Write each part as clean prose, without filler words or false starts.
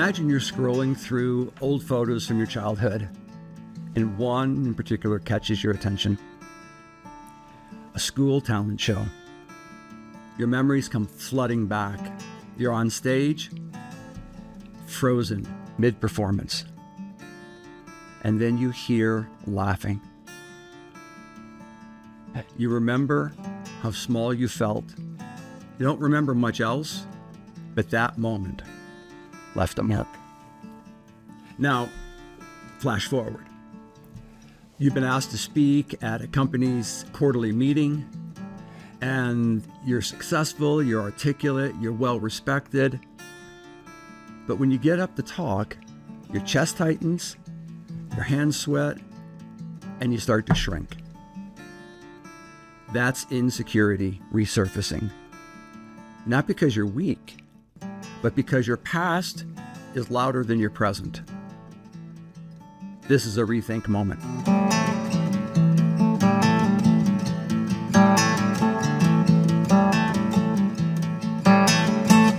Imagine you're scrolling through old photos from your childhood, and one in particular catches your attention. A school talent show. Your memories come flooding back. You're on stage, frozen mid-performance. And then you hear laughing. You remember how small you felt. You don't remember much else, but that moment left a mark. Now, flash forward. You've been asked to speak at a company's quarterly meeting, and you're successful, you're articulate, you're well respected. But when you get up to talk, your chest tightens, your hands sweat, and you start to shrink. That's insecurity resurfacing. Not because you're weak, but because your past is louder than your present. This is a rethink moment.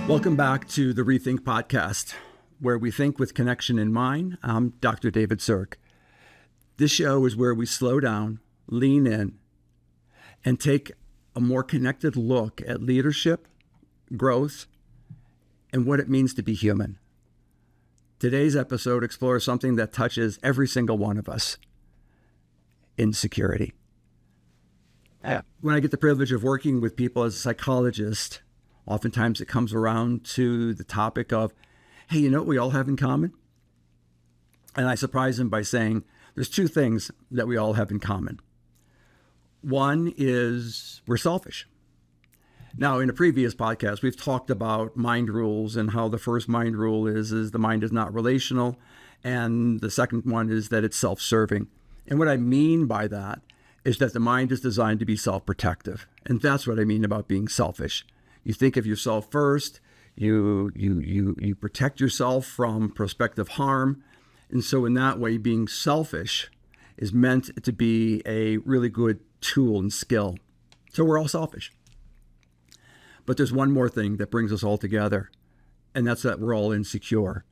Welcome back to the Rethink Podcast, where we think with connection in mind. I'm Dr. David Zierk. This show is where we slow down, lean in, and take a more connected look at leadership, growth, and what it means to be human. Today's episode explores something that touches every single one of us: insecurity. When I get the privilege of working with people as a psychologist, oftentimes it comes around to the topic of, hey, you know what we all have in common? And I surprise them by saying there's two things that we all have in common. One is we're selfish. Now, in a previous podcast, we've talked about mind rules and how the first mind rule is the mind is not relational. And the second one is that it's self-serving. And what I mean by that is that the mind is designed to be self-protective. And that's what I mean about being selfish. You think of yourself first, you protect yourself from prospective harm. And so in that way, being selfish is meant to be a really good tool and skill. So we're all selfish. But there's one more thing that brings us all together, and that's that we're all insecure.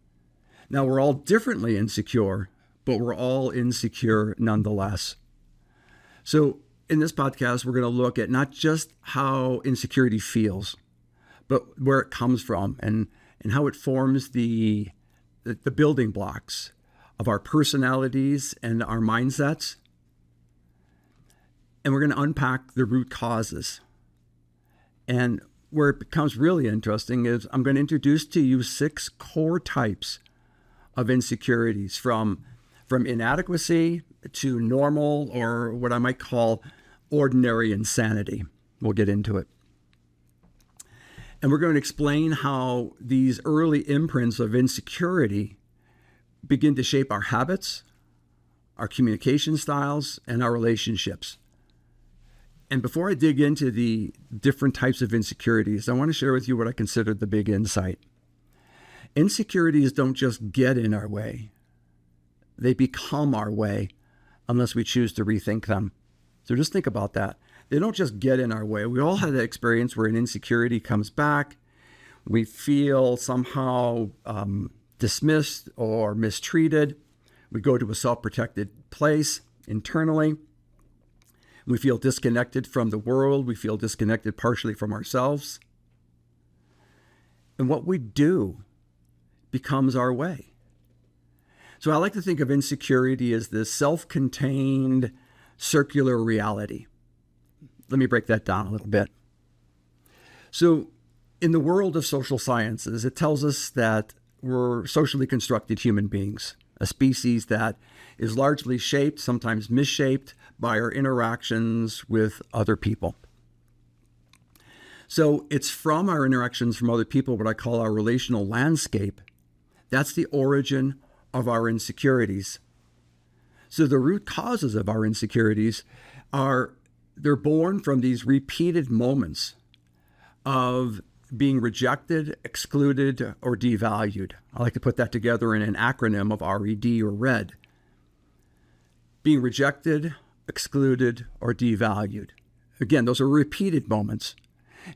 Now, we're all differently insecure, but we're all insecure nonetheless. So in this podcast, we're going to look at not just how insecurity feels, but where it comes from and how it forms the building blocks of our personalities and our mindsets. And we're going to unpack the root causes. And where it becomes really interesting is I'm going to introduce to you 6 core types of insecurities, from inadequacy to normal, or what I might call ordinary insanity. We'll get into it. And we're going to explain how these early imprints of insecurity begin to shape our habits, our communication styles, and our relationships. And before I dig into the different types of insecurities, I want to share with you what I consider the big insight. Insecurities don't just get in our way. They become our way unless we choose to rethink them. So just think about that. They don't just get in our way. We all have that experience where an insecurity comes back. We feel somehow dismissed or mistreated. We go to a self-protected place internally. We feel disconnected from the world. We feel disconnected partially from ourselves. And what we do becomes our way. So I like to think of insecurity as this self-contained circular reality. Let me break that down a little bit. So in the world of social sciences, it tells us that we're socially constructed human beings, a species that is largely shaped, sometimes misshaped, by our interactions with other people. So it's from our interactions from other people, what I call our relational landscape. That's the origin of our insecurities. So the root causes of our insecurities they're born from these repeated moments of being rejected, excluded, or devalued. I like to put that together in an acronym of RED, or RED. Being rejected, excluded, or devalued. Again, those are repeated moments.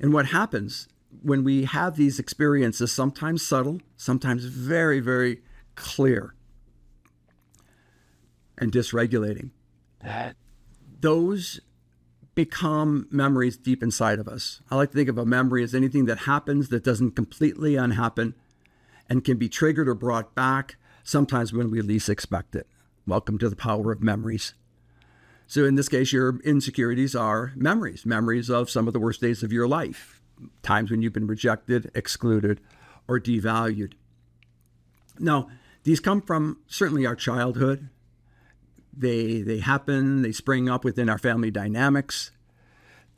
And what happens when we have these experiences, sometimes subtle, sometimes very, very clear and dysregulating, those become memories deep inside of us. I like to think of a memory as anything that happens that doesn't completely unhappen and can be triggered or brought back sometimes when we least expect it. Welcome to the power of memories. So in this case, your insecurities are memories of some of the worst days of your life, times when you've been rejected, excluded, or devalued. Now, these come from certainly our childhood. They happen, they spring up within our family dynamics,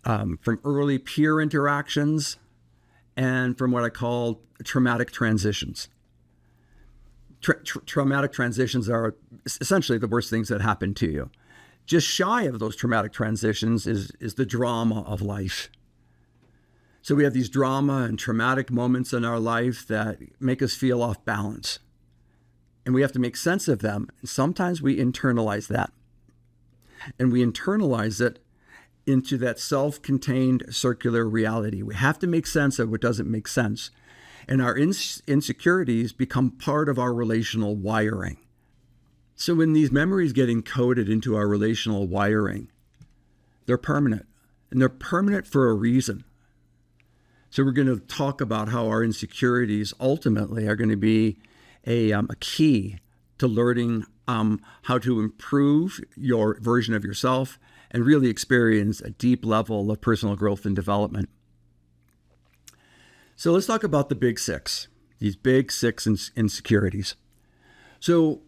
from early peer interactions, and from what I call traumatic transitions. Traumatic transitions are essentially the worst things that happen to you. Just shy of those traumatic transitions is the drama of life. So we have these drama and traumatic moments in our life that make us feel off balance. And we have to make sense of them. And sometimes we internalize that. And we internalize it into that self-contained circular reality. We have to make sense of what doesn't make sense. And our insecurities become part of our relational wiring. So when these memories get encoded into our relational wiring, they're permanent. And they're permanent for a reason. So we're going to talk about how our insecurities ultimately are going to be a key to learning how to improve your version of yourself and really experience a deep level of personal growth and development. So let's talk about the big six, these big six insecurities. So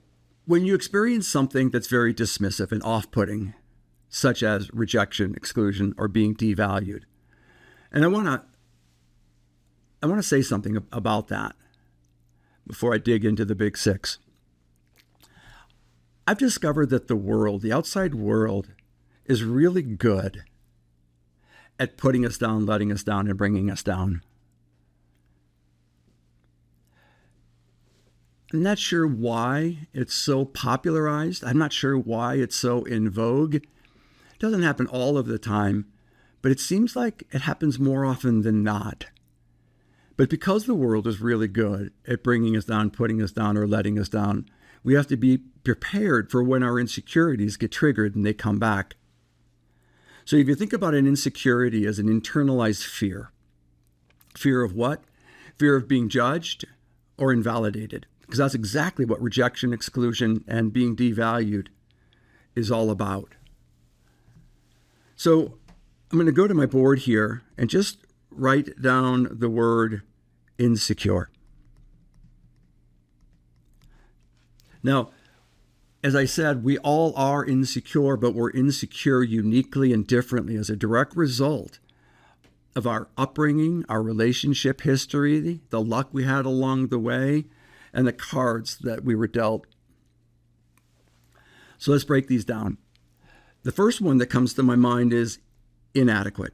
when you experience something that's very dismissive and off-putting, such as rejection, exclusion, or being devalued, and I want to say something about that before I dig into the big six. I've discovered that the outside world, is really good at putting us down, letting us down, and bringing us down. I'm not sure why it's so popularized. I'm not sure why it's so in vogue. It doesn't happen all of the time, but it seems like it happens more often than not. But because the world is really good at bringing us down, putting us down, or letting us down, we have to be prepared for when our insecurities get triggered and they come back. So if you think about an insecurity as an internalized fear, fear of what? Fear of being judged or invalidated. Because that's exactly what rejection, exclusion, and being devalued is all about. So I'm going to go to my board here and just write down the word insecure. Now, as I said, we all are insecure, but we're insecure uniquely and differently as a direct result of our upbringing, our relationship history, the luck we had along the way, and the cards that we were dealt. So let's break these down. The first one that comes to my mind is inadequate.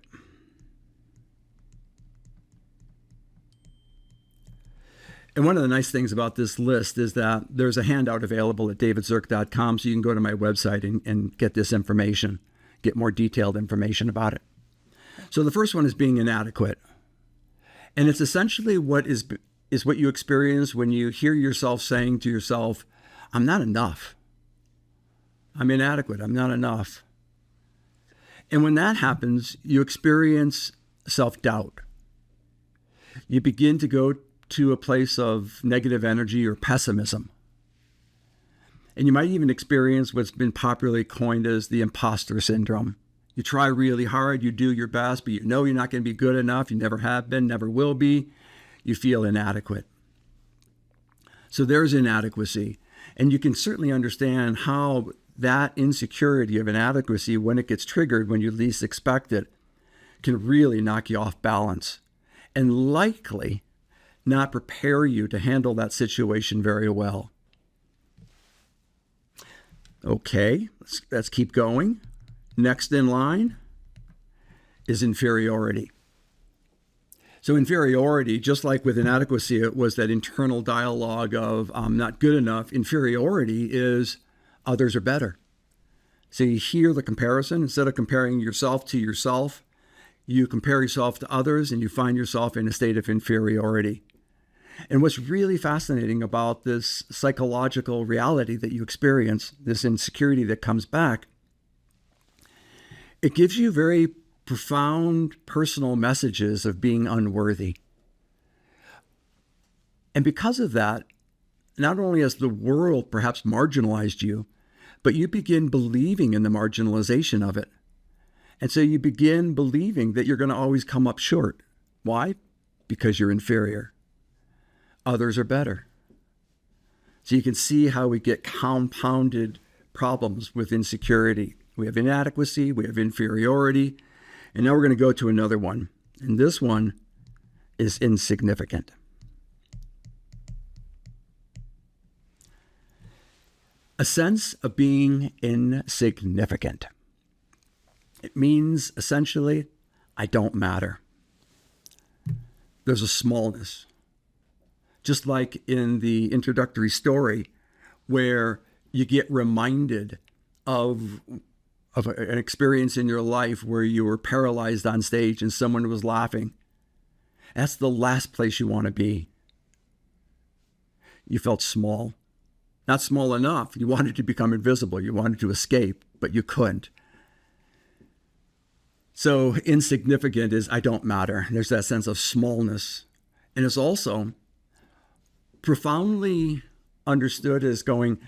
And one of the nice things about this list is that there's a handout available at davidzierk.com, so you can go to my website and get this information, get more detailed information about it. So the first one is being inadequate. And it's essentially what is what you experience when you hear yourself saying to yourself, I'm not enough. I'm inadequate. I'm not enough. And when that happens, you experience self-doubt. You begin to go to a place of negative energy or pessimism. And you might even experience what's been popularly coined as the imposter syndrome. You try really hard, you do your best, but you know you're not going to be good enough. You never have been, never will be. You feel inadequate. So there's inadequacy. And you can certainly understand how that insecurity of inadequacy, when it gets triggered, when you least expect it, can really knock you off balance and likely not prepare you to handle that situation very well. Okay, let's keep going. Next in line is inferiority. So inferiority, just like with inadequacy, it was that internal dialogue of I'm not good enough. Inferiority is others are better. So you hear the comparison. Instead of comparing yourself to yourself, you compare yourself to others and you find yourself in a state of inferiority. And what's really fascinating about this psychological reality that you experience, this insecurity that comes back, it gives you very profound personal messages of being unworthy. And because of that, not only has the world perhaps marginalized you, but you begin believing in the marginalization of it. And so you begin believing that you're going to always come up short. Why? Because you're inferior. Others are better. So you can see how we get compounded problems with insecurity. We have inadequacy, we have inferiority, and now we're going to go to another one. And this one is insignificant. A sense of being insignificant. It means essentially, I don't matter. There's a smallness. Just like in the introductory story, where you get reminded of an experience in your life where you were paralyzed on stage and someone was laughing. That's the last place you want to be. You felt small. Not small enough. You wanted to become invisible. You wanted to escape, but you couldn't. So insignificant is I don't matter. There's that sense of smallness. And it's also profoundly understood as going,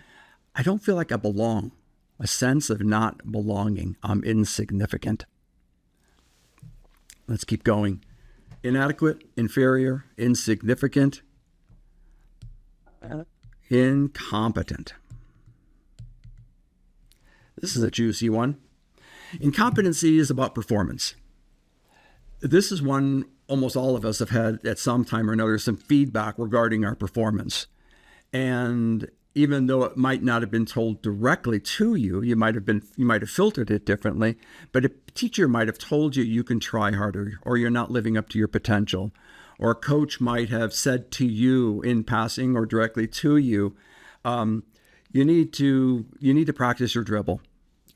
I don't feel like I belong. A sense of not belonging. I'm insignificant. Let's keep going. Inadequate, inferior, insignificant, incompetent. This is a juicy one. Incompetency is about performance. This is one almost all of us have had at some time or another some feedback regarding our performance. And even though it might not have been told directly to you, you might have filtered it differently, but a teacher might have told you you can try harder, or you're not living up to your potential. Or a coach might have said to you in passing or directly to you, you need to practice your dribble,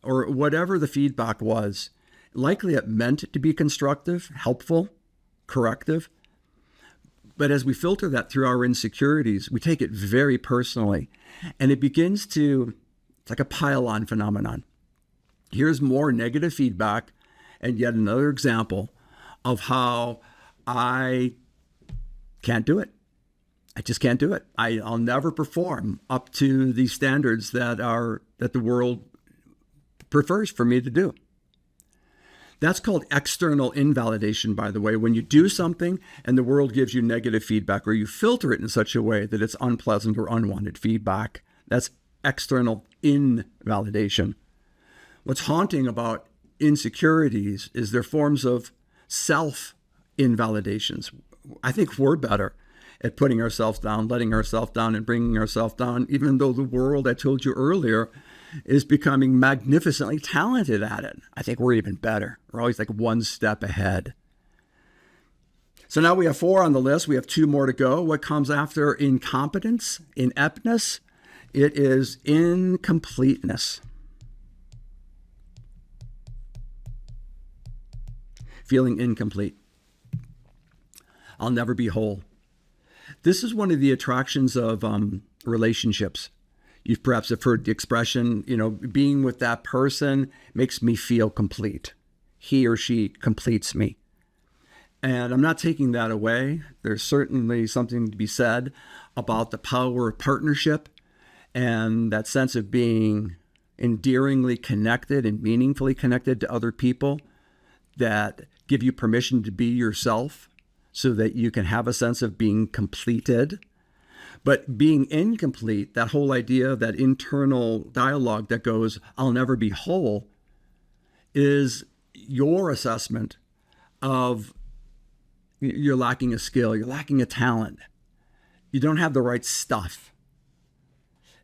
or whatever the feedback was. Likely it meant to be constructive, helpful, corrective. But as we filter that through our insecurities, we take it very personally, and it begins to, it's like a pile-on phenomenon. Here's more negative feedback, and yet another example of how I can't do it. I just can't do it. I'll never perform up to the standards that the world prefers for me to do. That's called external invalidation, by the way, when you do something and the world gives you negative feedback, or you filter it in such a way that it's unpleasant or unwanted feedback. That's external invalidation. What's haunting about insecurities is their forms of self-invalidations. I think we're better at putting ourselves down, letting ourselves down, and bringing ourselves down, even though the world, I told you earlier, is becoming magnificently talented at it. I think we're even better. We're always like one step ahead. So now we have 4 on the list. We have 2 more to go. What comes after incompetence, ineptness? It is incompleteness. Feeling incomplete. I'll never be whole. This is one of the attractions of relationships. You perhaps have heard the expression, being with that person makes me feel complete. He or she completes me. And I'm not taking that away. There's certainly something to be said about the power of partnership and that sense of being endearingly connected and meaningfully connected to other people that give you permission to be yourself so that you can have a sense of being completed. But being incomplete, that whole idea, that internal dialogue that goes, I'll never be whole, is your assessment of you're lacking a skill, you're lacking a talent, you don't have the right stuff.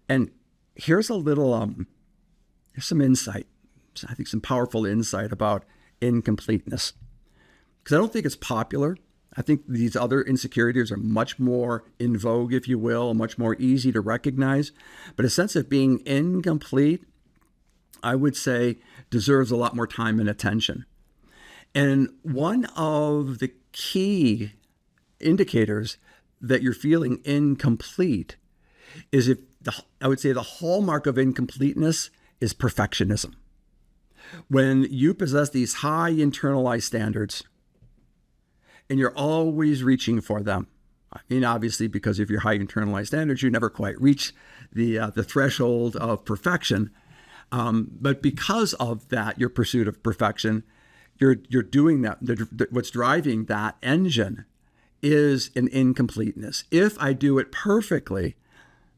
And here's a little, here's some insight, I think some powerful insight about incompleteness. Because I don't think it's popular. I think these other insecurities are much more in vogue, if you will, much more easy to recognize. But a sense of being incomplete, I would say, deserves a lot more time and attention. And one of the key indicators that you're feeling incomplete is I would say the hallmark of incompleteness is perfectionism. When you possess these high internalized standards and you're always reaching for them, I mean, obviously, because of your high internalized standards, you never quite reach the threshold of perfection. But because of that, your pursuit of perfection, you're doing that. What's driving that engine is an incompleteness. If I do it perfectly,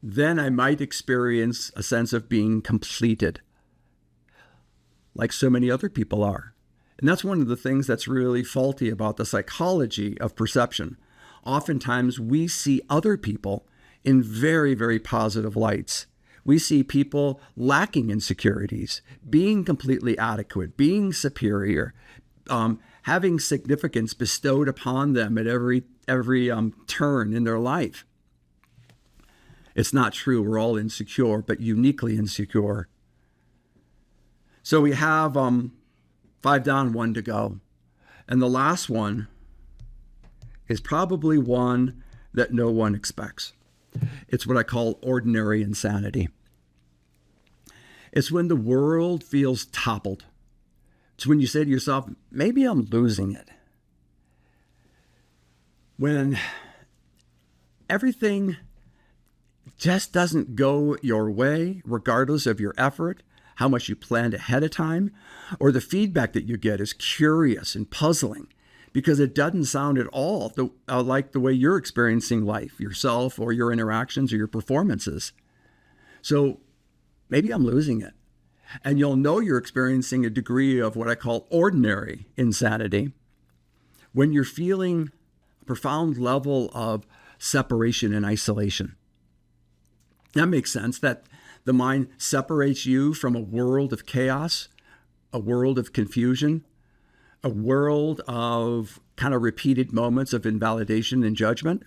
then I might experience a sense of being completed, like so many other people are. And that's one of the things that's really faulty about the psychology of perception. Oftentimes, we see other people in very, very positive lights. We see people lacking insecurities, being completely adequate, being superior, having significance bestowed upon them at every turn in their life. It's not true. We're all insecure, but uniquely insecure. So we have 5 down, 1 to go. And the last one is probably one that no one expects. It's what I call ordinary insanity. It's when the world feels toppled. It's when you say to yourself, maybe I'm losing it. When everything just doesn't go your way, regardless of your effort, how much you planned ahead of time, or the feedback that you get is curious and puzzling because it doesn't sound at all like the way you're experiencing life, yourself, or your interactions or your performances. So maybe I'm losing it. And you'll know you're experiencing a degree of what I call ordinary insanity when you're feeling a profound level of separation and isolation. That makes sense, that the mind separates you from a world of chaos, a world of confusion, a world of kind of repeated moments of invalidation and judgment.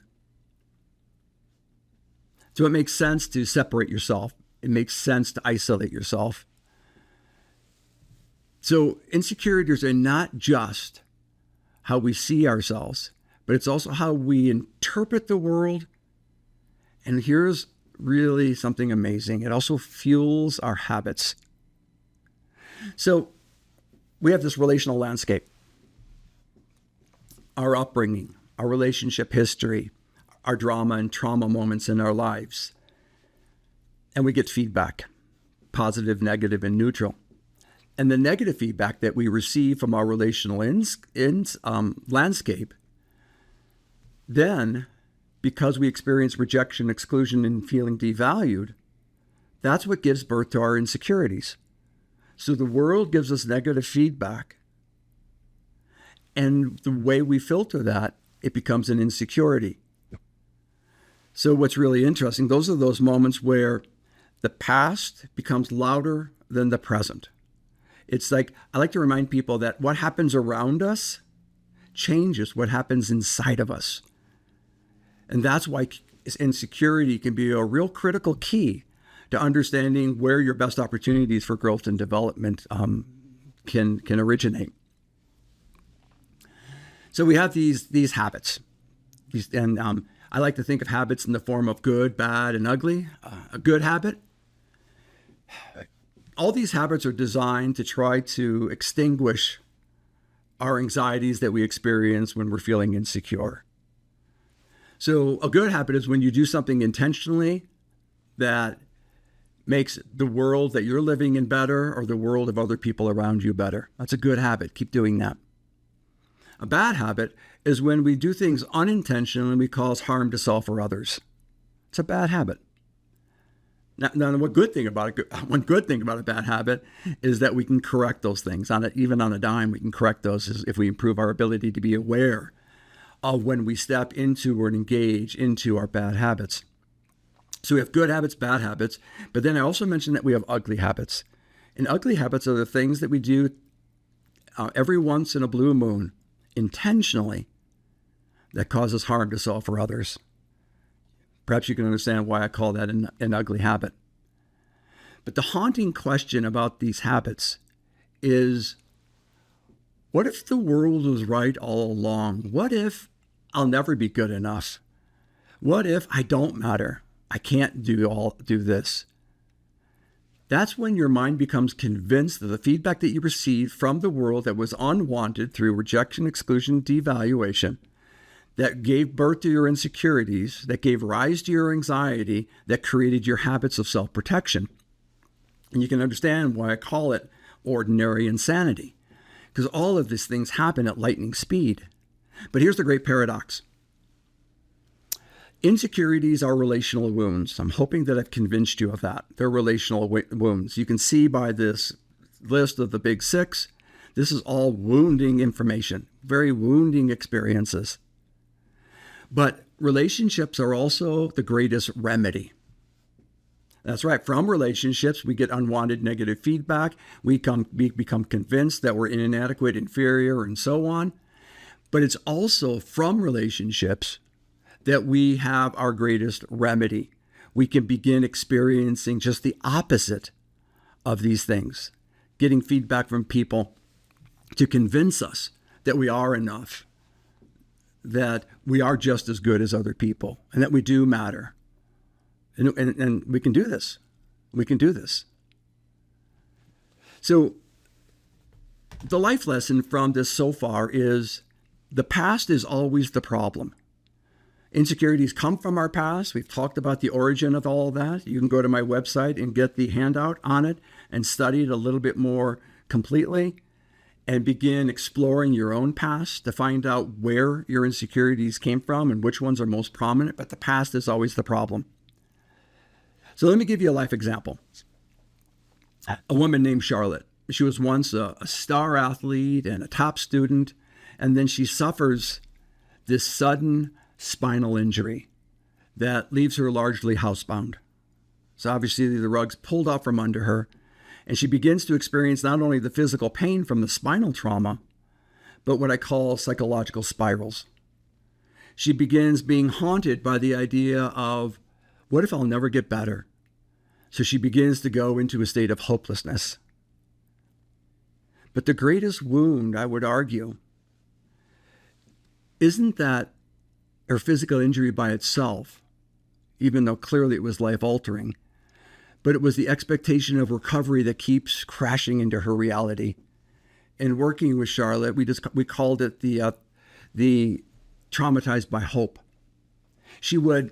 So it makes sense to separate yourself. It makes sense to isolate yourself. So insecurities are not just how we see ourselves, but it's also how we interpret the world. And here's really something amazing. It also fuels our habits. So we have this relational landscape, our upbringing, our relationship history, our drama and trauma moments in our lives. And we get feedback, positive, negative, and neutral. And the negative feedback that we receive from our relational landscape, then, because we experience rejection, exclusion, and feeling devalued, that's what gives birth to our insecurities. So the world gives us negative feedback. And the way we filter that, it becomes an insecurity. So what's really interesting, those are those moments where the past becomes louder than the present. It's like, I like to remind people that what happens around us changes what happens inside of us. And that's why insecurity can be a real critical key to understanding where your best opportunities for growth and development can originate. So we have these habits, and I like to think of habits in the form of good, bad, and ugly. A good habit. All these habits are designed to try to extinguish our anxieties that we experience when we're feeling insecure. So a good habit is when you do something intentionally that makes the world that you're living in better, or the world of other people around you better. That's a good habit. Keep doing that. A bad habit is when we do things unintentionally and we cause harm to self or others. It's a bad habit. Now, one good thing about a bad habit is that we can correct those things. Even on a dime, we can correct those if we improve our ability to be aware of when we step into or engage into our bad habits. So we have good habits, bad habits, but then I also mentioned that we have ugly habits. And ugly habits are the things that we do every once in a blue moon, intentionally, that causes harm to self or others. Perhaps you can understand why I call that an ugly habit. But the haunting question about these habits is, What if the world was right all along? What if I'll never be good enough? What if I don't matter? I can't do this. That's when your mind becomes convinced that the feedback that you received from the world that was unwanted through rejection, exclusion, devaluation, that gave birth to your insecurities, that gave rise to your anxiety, that created your habits of self-protection. And you can understand why I call it ordinary insanity, because all of these things happen at lightning speed. But here's the great paradox. Insecurities are relational wounds. I'm hoping that I've convinced you of that. They're relational wounds. You can see by this list of the big six, this is all wounding information, very wounding experiences. But relationships are also the greatest remedy. That's right. From relationships, we get unwanted negative feedback. We become convinced that we're inadequate, inferior, and so on. But it's also from relationships that we have our greatest remedy. We can begin experiencing just the opposite of these things, getting feedback from people to convince us that we are enough, that we are just as good as other people, and that we do matter. And we can do this. We can do this. So the life lesson from this so far is the past is always the problem. Insecurities come from our past. We've talked about the origin of all of that. You can go to my website and get the handout on it and study it a little bit more completely and begin exploring your own past to find out where your insecurities came from and which ones are most prominent. But the past is always the problem. So let me give you a life example. A woman named Charlotte. She was once a star athlete and a top student, and then she suffers this sudden spinal injury that leaves her largely housebound. So obviously the rug's pulled out from under her, and she begins to experience not only the physical pain from the spinal trauma, but what I call psychological spirals. She begins being haunted by the idea of, what if I'll never get better? So she begins to go into a state of hopelessness. But the greatest wound, I would argue, isn't that her physical injury by itself, even though clearly it was life-altering, but it was the expectation of recovery that keeps crashing into her reality. In working with Charlotte, we called it the traumatized by hope. She would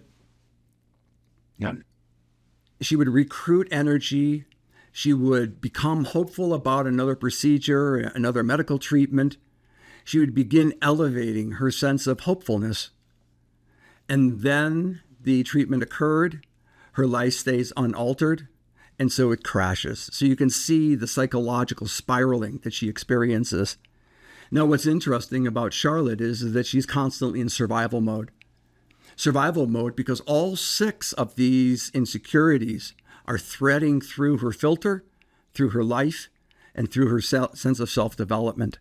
recruit energy. She would become hopeful about another procedure, another medical treatment. She would begin elevating her sense of hopefulness. And then the treatment occurred. Her life stays unaltered, and so it crashes. So you can see the psychological spiraling that she experiences. Now, what's interesting about Charlotte is that she's constantly in survival mode. Survival mode because all six of these insecurities are threading through her filter, through her life, and through her sense of self-development.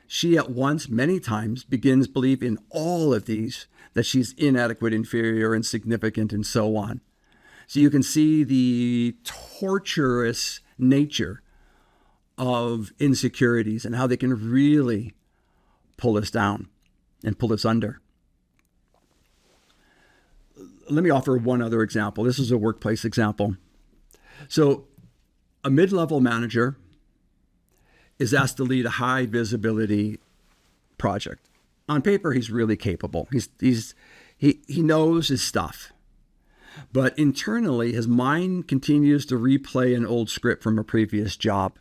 She at once, many times, begins to believe in all of these, that she's inadequate, inferior, insignificant, and so on. So you can see the torturous nature of insecurities and how they can really pull us down and pull us under. Let me offer one other example. This is a workplace example. So a mid-level manager is asked to lead a high visibility project. On paper, he's really capable. He knows his stuff. But internally, his mind continues to replay an old script from a previous job.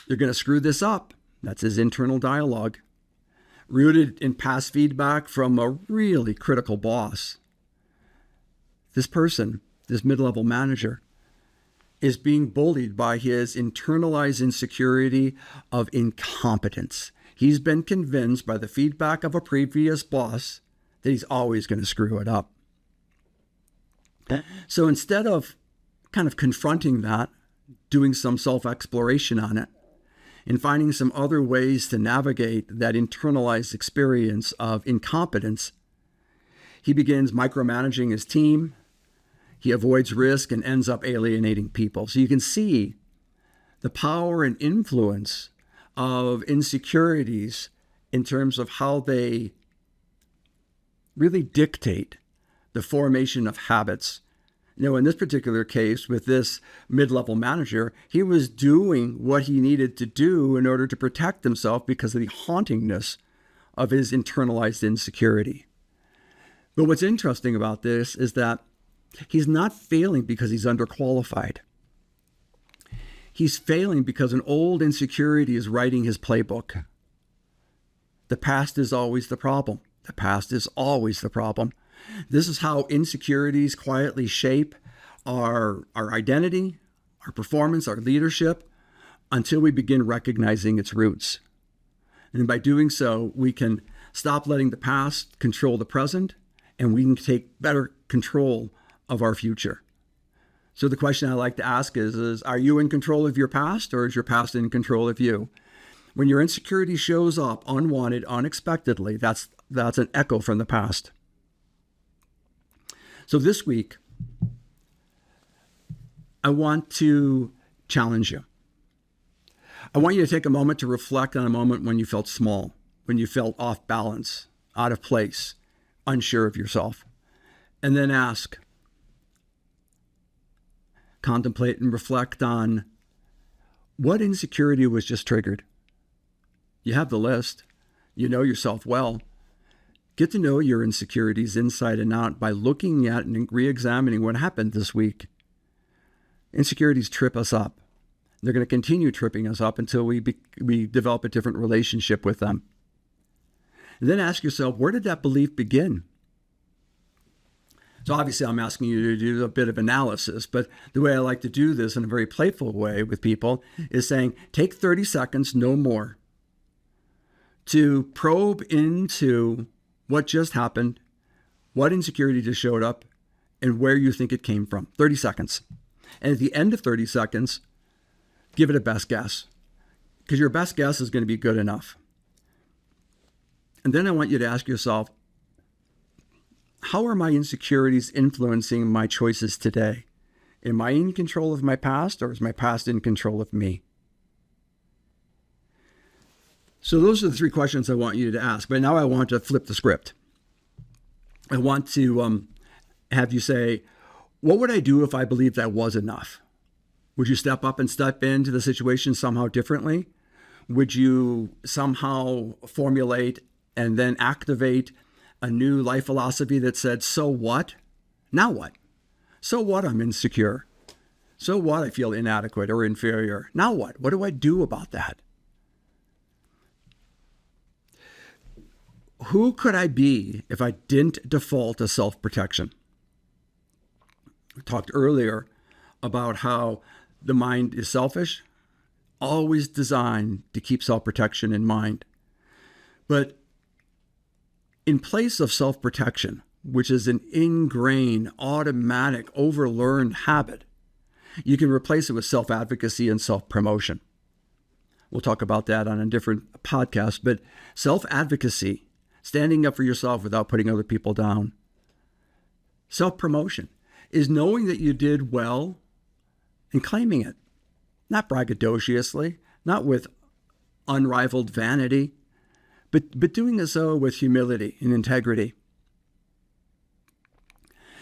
You're going to screw this up. That's his internal dialogue, rooted in past feedback from a really critical boss. This person, this mid-level manager, is being bullied by his internalized insecurity of incompetence. He's been convinced by the feedback of a previous boss that he's always going to screw it up. So instead of kind of confronting that, doing some self-exploration on it, and finding some other ways to navigate that internalized experience of incompetence, he begins micromanaging his team. He avoids risk and ends up alienating people. So you can see the power and influence of insecurities in terms of how they really dictate the formation of habits. In this particular case, with this mid-level manager, he was doing what he needed to do in order to protect himself because of the hauntingness of his internalized insecurity. But what's interesting about this is that he's not failing because he's underqualified. He's failing because an old insecurity is writing his playbook. The past is always the problem. The past is always the problem. This is how insecurities quietly shape our identity, our performance, our leadership, until we begin recognizing its roots. And by doing so, we can stop letting the past control the present, and we can take better control of our future. So the question I like to ask is are you in control of your past, or is your past in control of you? When your insecurity shows up unwanted, unexpectedly, that's an echo from the past. So this week, I want to challenge you. I want you to take a moment to reflect on a moment when you felt small, when you felt off balance, out of place, unsure of yourself. And then contemplate and reflect on what insecurity was just triggered. You have the list. You know yourself well. Get to know your insecurities inside and out by looking at and re-examining what happened this week. Insecurities trip us up. They're going to continue tripping us up until we develop a different relationship with them. And then ask yourself, where did that belief begin? So obviously I'm asking you to do a bit of analysis, but the way I like to do this in a very playful way with people is saying, take 30 seconds, no more, to probe into what just happened, what insecurity just showed up, and where you think it came from. 30 seconds. And at the end of 30 seconds, give it a best guess, because your best guess is going to be good enough. And then I want you to ask yourself, how are my insecurities influencing my choices today? Am I in control of my past, or is my past in control of me? So those are the three questions I want you to ask. But now I want to flip the script. I want to have you say, what would I do if I believed that was enough? Would you step up and step into the situation somehow differently? Would you somehow formulate and then activate a new life philosophy that said, so what? Now what? So what I'm insecure? So what I feel inadequate or inferior? Now what? What do I do about that? Who could I be if I didn't default to self-protection? We talked earlier about how the mind is selfish, always designed to keep self-protection in mind. But in place of self-protection, which is an ingrained, automatic, overlearned habit, you can replace it with self-advocacy and self-promotion. We'll talk about that on a different podcast, but self-advocacy, standing up for yourself without putting other people down. Self-promotion is knowing that you did well and claiming it, not braggadociously, not with unrivaled vanity, but doing so with humility and integrity.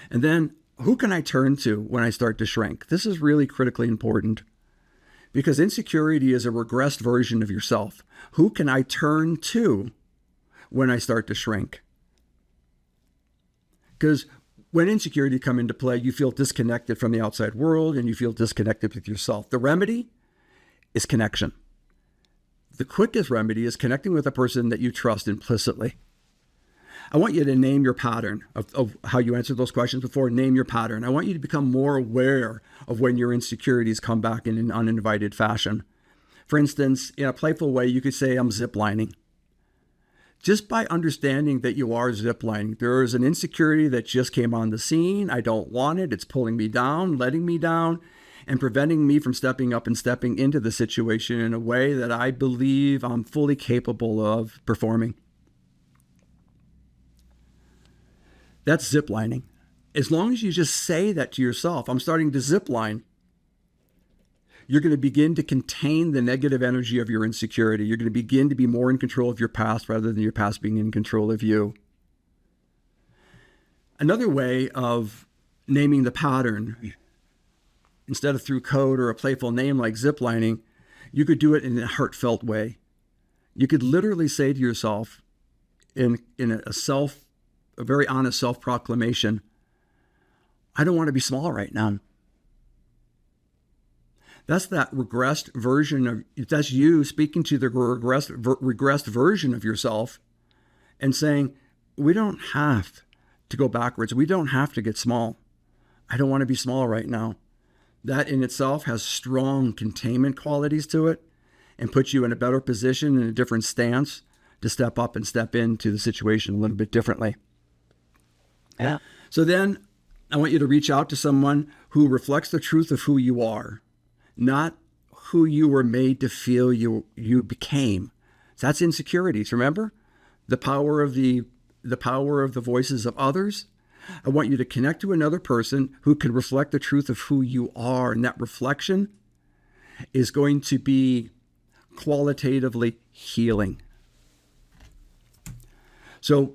And then, who can I turn to when I start to shrink? This is really critically important, because insecurity is a regressed version of yourself. Who can I turn to when I start to shrink? Because when insecurity come into play, you feel disconnected from the outside world and you feel disconnected with yourself. The remedy is connection. The quickest remedy is connecting with a person that you trust implicitly. I want you to name your pattern of how you answered those questions before. Name your pattern. I want you to become more aware of when your insecurities come back in an uninvited fashion. For instance, in a playful way, you could say, I'm ziplining. Just by understanding that you are ziplining, there is an insecurity that just came on the scene. I don't want it. It's pulling me down, letting me down, and preventing me from stepping up and stepping into the situation in a way that I believe I'm fully capable of performing. That's ziplining. As long as you just say that to yourself, I'm starting to zipline, You're going to begin to contain the negative energy of your insecurity. You're going to begin to be more in control of your past rather than your past being in control of you. Another way of naming the pattern, instead of through code or a playful name like ziplining, you could do it in a heartfelt way. You could literally say to yourself in a very honest self-proclamation, I don't want to be small right now. That's that regressed version of, that's you speaking to the regressed version of yourself and saying, we don't have to go backwards. We don't have to get small. I don't want to be small right now. That in itself has strong containment qualities to it and puts you in a better position, in a different stance to step up and step into the situation a little bit differently. Yeah. So then I want you to reach out to someone who reflects the truth of who you are, not who you were made to feel you became. So that's insecurities. Remember the power of the voices of others. I want you to connect to another person who can reflect the truth of who you are, and that reflection is going to be qualitatively healing. So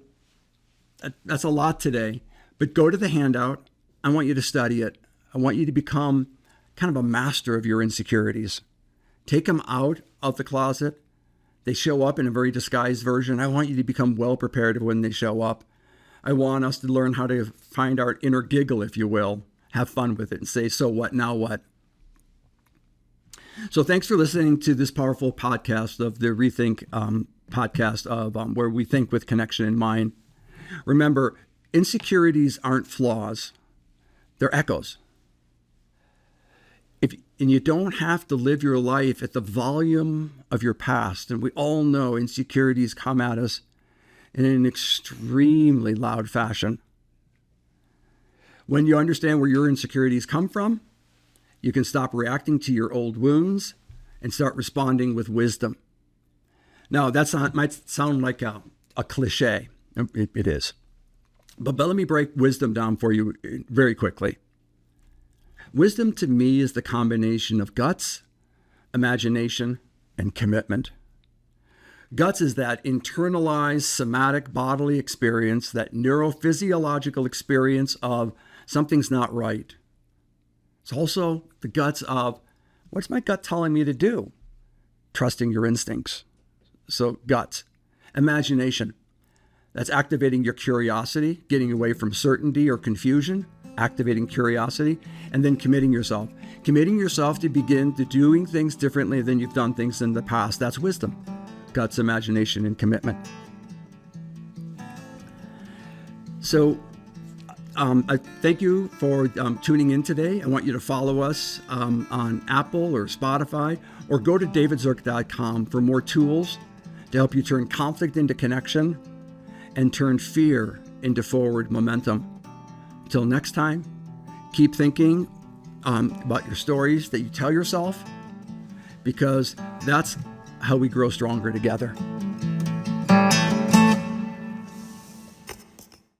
that's a lot today, but go to the handout. I want you to study it. I want you to become kind of a master of your insecurities. Take them out of the closet. They show up in a very disguised version. I want you to become well prepared when they show up. I want us to learn how to find our inner giggle, if you will, have fun with it and say, so what, now what? So thanks for listening to this powerful podcast of the Rethink podcast of where we think with connection in mind. Remember, insecurities aren't flaws. They're echoes. And you don't have to live your life at the volume of your past. And we all know insecurities come at us in an extremely loud fashion. When you understand where your insecurities come from, you can stop reacting to your old wounds and start responding with wisdom. Now, that might sound like a cliche. It is. But let me break wisdom down for you very quickly. Wisdom to me is the combination of guts, imagination, and commitment. Guts is that internalized somatic bodily experience, that neurophysiological experience of something's not right. It's also the guts of, what's my gut telling me to do? Trusting your instincts. So guts. Imagination. That's activating your curiosity, getting away from certainty or confusion, activating curiosity, and then committing yourself. Committing yourself to begin to doing things differently than you've done things in the past. That's wisdom. Guts, imagination, and commitment. So I thank you for tuning in today. I want you to follow us on Apple or Spotify, or go to davidzierk.com for more tools to help you turn conflict into connection and turn fear into forward momentum. Until next time, keep thinking about your stories that you tell yourself, because that's how we grow stronger together.